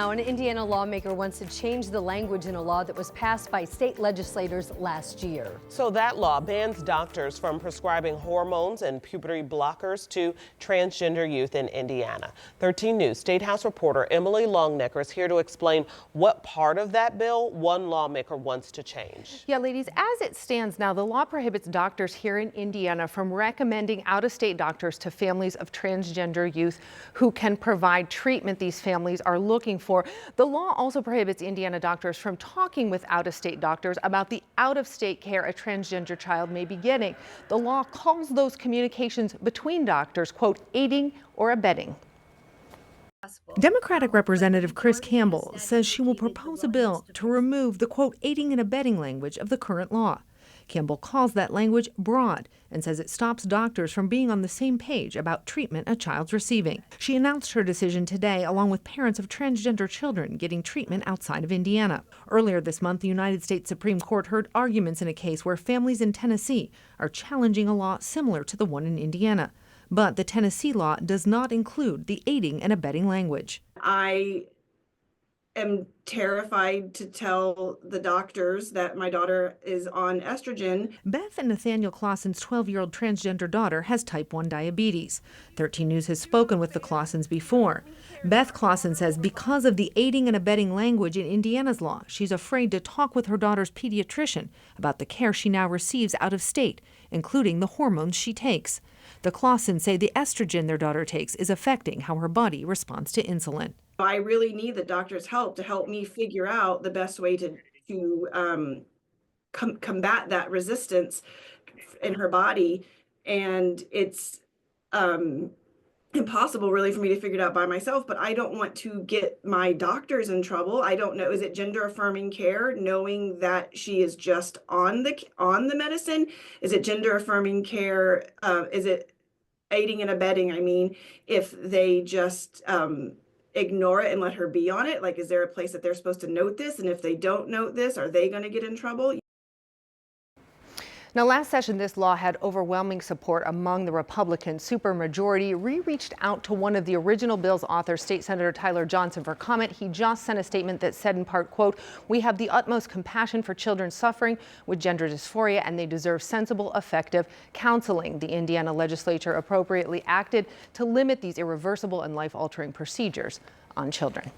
Now, an Indiana lawmaker wants to change the language in a law that was passed by state legislators last year. So that law bans doctors from prescribing hormones and puberty blockers to transgender youth in Indiana. 13 News State House reporter Emily Longnecker is here to explain what part of that bill one lawmaker wants to change. Yeah, ladies, as it stands now, the law prohibits doctors here in Indiana from recommending out-of-state doctors to families of transgender youth who can provide treatment these families are looking for. The law also prohibits Indiana doctors from talking with out-of-state doctors about the out-of-state care a transgender child may be getting. The law calls those communications between doctors, quote, aiding or abetting. Democratic Representative Chris Campbell says she will propose a bill to remove the, quote, aiding and abetting language of the current law. Campbell calls that language broad and says it stops doctors from being on the same page about treatment a child's receiving. She announced her decision today along with parents of transgender children getting treatment outside of Indiana. Earlier this month, the United States Supreme Court heard arguments in a case where families in Tennessee are challenging a law similar to the one in Indiana. But the Tennessee law does not include the aiding and abetting language. I am terrified to tell the doctors that my daughter is on estrogen. Beth and Nathaniel Clausen's 12-year-old transgender daughter has type 1 diabetes. 13 News has spoken with the Clausens before. Beth Clausen says because of the aiding and abetting language in Indiana's law, she's afraid to talk with her daughter's pediatrician about the care she now receives out of state, including the hormones she takes. The Clausens say the estrogen their daughter takes is affecting how her body responds to insulin. I really need the doctor's help to help me figure out the best way to combat that resistance in her body. And it's impossible really for me to figure it out by myself, but I don't want to get my doctors in trouble. I don't know, is it gender affirming care knowing that she is just on the medicine? Is it gender affirming care? Is it aiding and abetting? I mean, if they just ignore it and let her be on it, like, is there a place that they're supposed to note this? And if they don't note this, are they going to get in trouble? Now, last session, this law had overwhelming support among the Republican supermajority. We reached out to one of the original bill's authors, State Senator Tyler Johnson, for comment. He just sent a statement that said in part, quote, "We have the utmost compassion for children suffering with gender dysphoria, and they deserve sensible, effective counseling." The Indiana legislature appropriately acted to limit these irreversible and life-altering procedures on children.